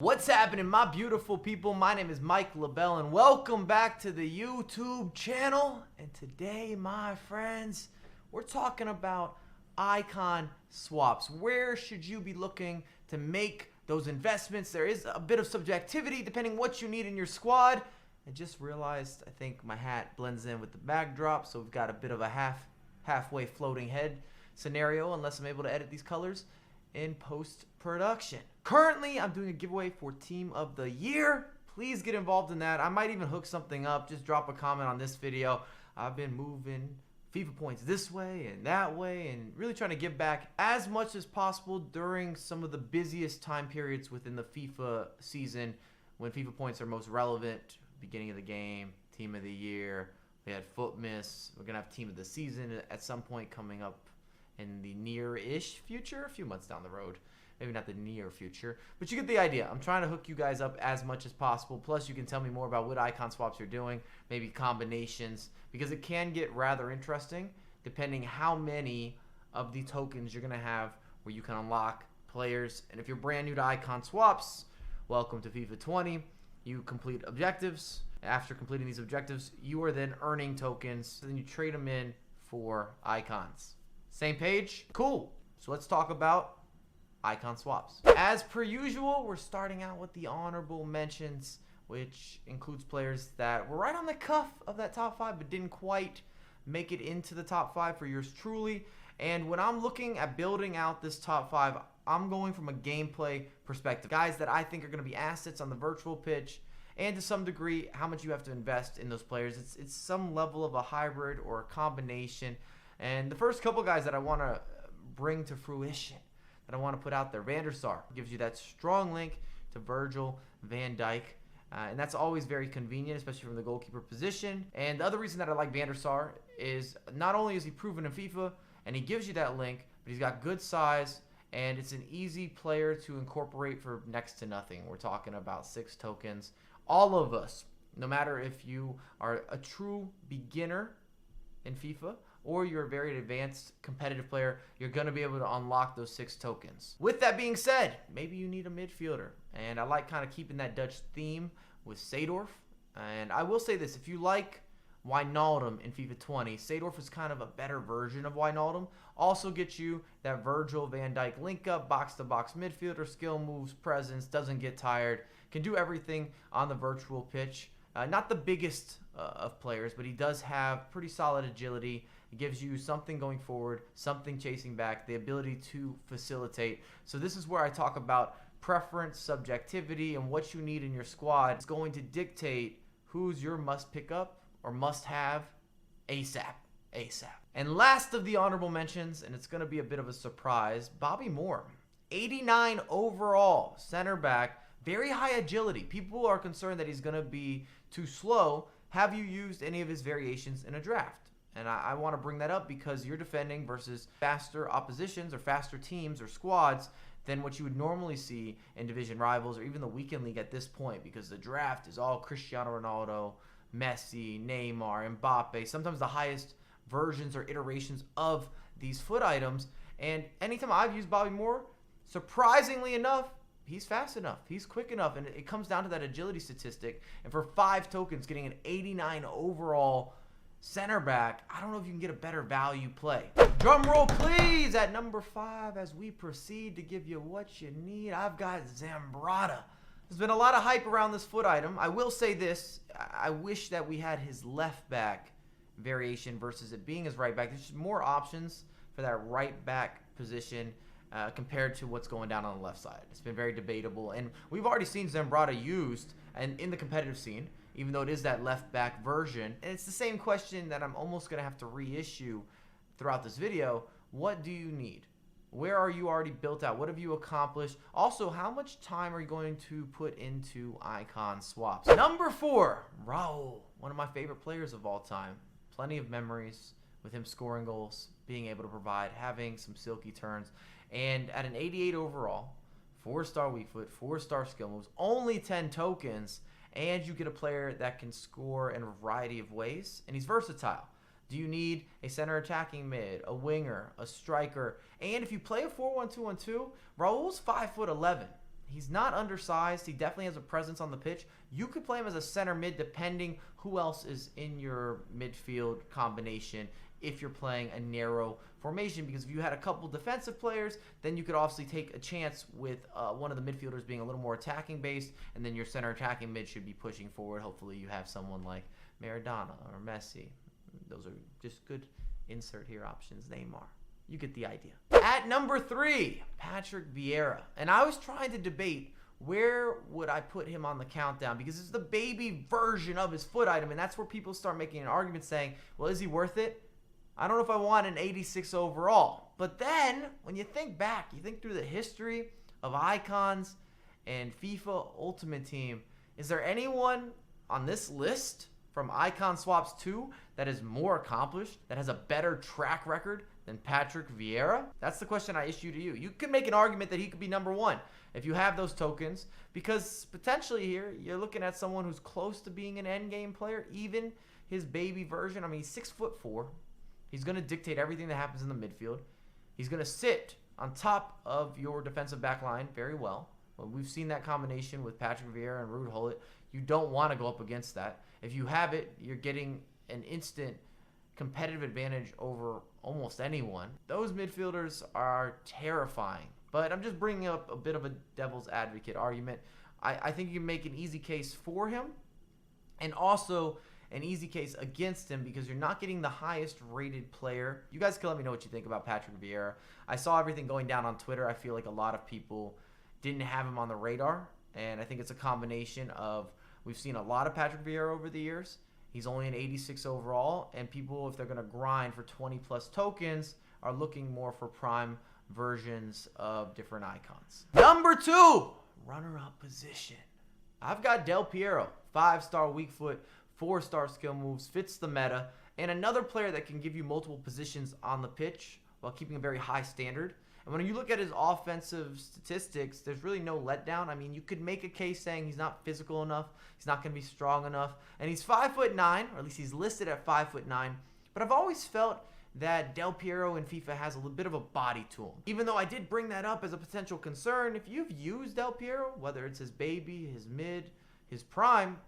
What's happening, my beautiful people? My name is Mike LaBelle, and welcome back to the YouTube channel. And today, my friends, we're talking about icon swaps. Where should you be looking to make those investments? There is a bit of subjectivity depending what you need in your squad. I just realized I think my hat blends in with the backdrop, so we've got a bit of a halfway floating head scenario unless I'm able to edit these colors in post-production. Currently, I'm doing a giveaway for Team of the Year. Please get involved in that. I might even hook something up. Just drop a comment on this video. I've been moving FIFA points this way and that way and really trying to give back as much as possible during some of the busiest time periods within the FIFA season when FIFA points are most relevant. Beginning of the game, Team of the Year. We had foot miss. We're going to have Team of the Season at some point coming up in the near-ish future, a few months down the road. Maybe not the near future, but you get the idea. I'm trying to hook you guys up as much as possible. Plus, you can tell me more about what icon swaps you're doing, maybe combinations, because it can get rather interesting depending how many of the tokens you're going to have where you can unlock players. And if you're brand new to icon swaps, welcome to FIFA 20. You complete objectives. After completing these objectives, you are then earning tokens. Then you trade them in for icons. Same page? Cool. So let's talk about icon swaps. As per usual, we're starting out with the honorable mentions, which includes players that were right on the cuff of that top 5 but didn't quite make it into the top 5 for yours truly. And when I'm looking at building out this top 5, I'm going from a gameplay perspective. Guys that I think are going to be assets on the virtual pitch, and to some degree how much you have to invest in those players. It's some level of a hybrid or a combination. And the first couple guys that I want to bring to fruition, that I want to put out there, Van der Sar gives you that strong link to Virgil van Dijk. And that's always very convenient, especially from the goalkeeper position. And the other reason that I like Van der Sar is not only is he proven in FIFA, and he gives you that link, but he's got good size, and it's an easy player to incorporate for next to nothing. We're talking about 6 tokens. All of us, no matter if you are a true beginner in FIFA or you're a very advanced competitive player, you're going to be able to unlock those 6 tokens. With that being said, maybe you need a midfielder. And I like kind of keeping that Dutch theme with Seedorf. And I will say this, if you like Wijnaldum in FIFA 20, Seedorf is kind of a better version of Wijnaldum. Also gets you that Virgil van Dijk link up, box-to-box midfielder, skill moves, presence, doesn't get tired, can do everything on the virtual pitch. Not the biggest of players, but he does have pretty solid agility. It gives you something going forward, something chasing back, the ability to facilitate. So this is where I talk about preference, subjectivity, and what you need in your squad. It's going to dictate who's your must pick up or must have ASAP. And last of the honorable mentions, and it's going to be a bit of a surprise, Bobby Moore. 89 overall, center back, very high agility. People are concerned that he's going to be too slow. Have you used any of his variations in a draft? And I want to bring that up because you're defending versus faster oppositions or faster teams or squads than what you would normally see in division rivals or even the weekend league at this point, because the draft is all Cristiano Ronaldo, Messi, Neymar, Mbappe, sometimes the highest versions or iterations of these foot items. And anytime I've used Bobby Moore, surprisingly enough, he's fast enough, he's quick enough, and it comes down to that agility statistic. And for 5 tokens, getting an 89 overall center back, I don't know if you can get a better value play. Drum roll please at number 5 as we proceed to give you what you need. I've got Zambrata. There's been a lot of hype around this foot item. I will say this, I wish that we had his left back variation versus it being his right back. There's just more options for that right back position compared to what's going down on the left side. It's been very debatable, and we've already seen Zambrata used and in the competitive scene, even though it is that left back version. And it's the same question that I'm almost going to have to reissue throughout this video. What do you need? Where are you already built out? What have you accomplished? Also, how much time are you going to put into icon swaps? Number 4, Raul, one of my favorite players of all time. Plenty of memories with him scoring goals, being able to provide, having some silky turns. And at an 88 overall, 4-star weak foot, 4-star skill moves, only 10 tokens, and you get a player that can score in a variety of ways, and he's versatile. Do you need a center attacking mid, a winger, a striker? And if you play a 4-1-2-1-2, Raul's 5'11", He's not undersized. He definitely has a presence on the pitch. You could play him as a center mid depending who else is in your midfield combination if you're playing a narrow formation, because if you had a couple defensive players, then you could obviously take a chance with one of the midfielders being a little more attacking based, and then your center attacking mid should be pushing forward. Hopefully you have someone like Maradona or Messi. Those are just good insert here options. Neymar. You get the idea. At number 3, Patrick Vieira. And I was trying to debate where would I put him on the countdown, because it's the baby version of his foot item, and that's where people start making an argument saying, well, is he worth it? I don't know if I want an 86 overall. But then, when you think back, you think through the history of icons and FIFA Ultimate Team, is there anyone on this list from Icon Swaps 2 that is more accomplished, that has a better track record than Patrick Vieira? That's the question I issue to you. You could make an argument that he could be number 1 if you have those tokens, because potentially here, you're looking at someone who's close to being an endgame player, even his baby version. I mean, he's 6'4". He's going to dictate everything that happens in the midfield. He's going to sit on top of your defensive back line very well. We've seen that combination with Patrick Vieira and Ruud Gullit. You don't want to go up against that. If you have it, you're getting an instant competitive advantage over almost anyone. Those midfielders are terrifying. But I'm just bringing up a bit of a devil's advocate argument. I think you can make an easy case for him, and also an easy case against him, because you're not getting the highest rated player. You guys can let me know what you think about Patrick Vieira. I saw everything going down on Twitter. I feel like a lot of people didn't have him on the radar, and I think it's a combination of, we've seen a lot of Patrick Vieira over the years. He's only an 86 overall, and people, if they're going to grind for 20 plus tokens, are looking more for prime versions of different icons. Number 2, runner-up position. I've got Del Piero, 5-star weak foot, 4-star skill moves, fits the meta, and another player that can give you multiple positions on the pitch while keeping a very high standard. And when you look at his offensive statistics, there's really no letdown. I mean, you could make a case saying he's not physical enough, he's not going to be strong enough, and he's 5'9", or at least he's listed at 5'9". But I've always felt that Del Piero in FIFA has a little bit of a body to him. Even though I did bring that up as a potential concern, if you've used Del Piero, whether it's his baby, his mid, his prime,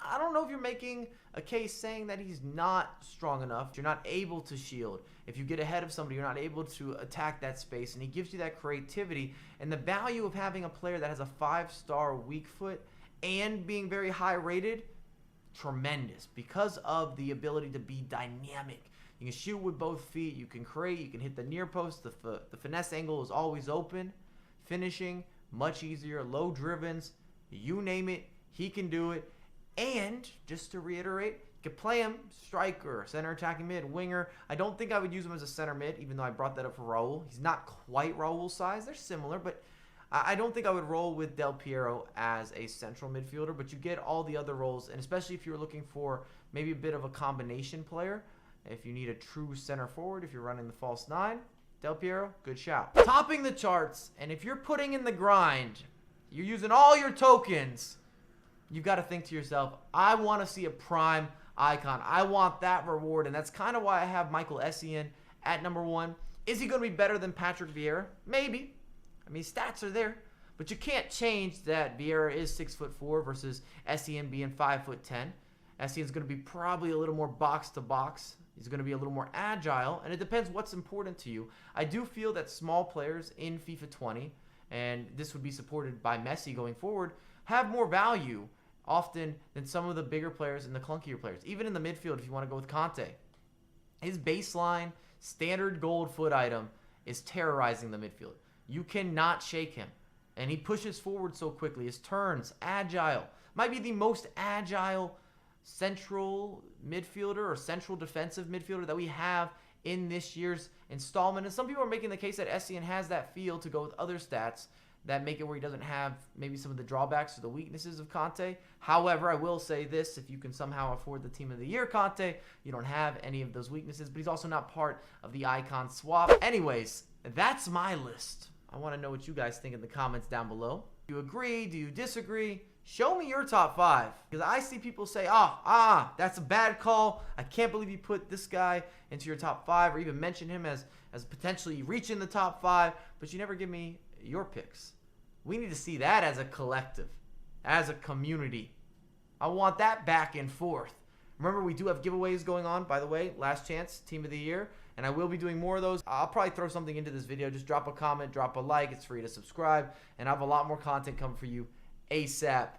I don't know if you're making a case saying that he's not strong enough. You're not able to shield. If you get ahead of somebody, you're not able to attack that space, and he gives you that creativity. And the value of having a player that has a 5-star weak foot and being very high rated, tremendous, because of the ability to be dynamic. You can shoot with both feet, you can create, you can hit the near post, the finesse angle is always open, finishing much easier, low drivens, you name it, he can do it. And just to reiterate, you can play him striker, center attacking mid, winger. I don't think I would use him as a center mid, even though I brought that up for Raul. He's not quite Raul's size. They're similar, but I don't think I would roll with Del Piero as a central midfielder, but you get all the other roles, and especially if you're looking for maybe a bit of a combination player, if you need a true center forward, if you're running the false 9, Del Piero, good shout. Topping the charts, and if you're putting in the grind, you're using all your tokens, you've got to think to yourself, I want to see a prime icon. I want that reward, and that's kind of why I have Michael Essien at number 1. Is he going to be better than Patrick Vieira? Maybe. I mean, stats are there, but you can't change that Vieira is 6'4" versus Essien being 5'10". Essien's going to be probably a little more box to box. He's going to be a little more agile, and it depends what's important to you. I do feel that small players in FIFA 20, and this would be supported by Messi going forward, have more value often than some of the bigger players and the clunkier players. Even in the midfield, if you want to go with Conte, his baseline standard gold foot item is terrorizing the midfield. You cannot shake him, and he pushes forward so quickly. His turns, agile, might be the most agile central midfielder or central defensive midfielder that we have in this year's installment. And some people are making the case that Essien has that feel to go with other stats that make it where he doesn't have maybe some of the drawbacks or the weaknesses of Conte. However, I will say this, if you can somehow afford the Team of the Year Conte, you don't have any of those weaknesses, but he's also not part of the icon swap. Anyways, that's my list. I want to know what you guys think in the comments down below. Do you agree? Do you disagree? Show me your top 5, because I see people say, that's a bad call. I can't believe you put this guy into your top 5 or even mention him as potentially reaching the top 5, but you never give me your picks. We need to see that as a collective, as a community. I want that back and forth. Remember, we do have giveaways going on, by the way. Last chance, Team of the Year. And I will be doing more of those. I'll probably throw something into this video. Just drop a comment, drop a like. It's free to subscribe. And I have a lot more content coming for you ASAP.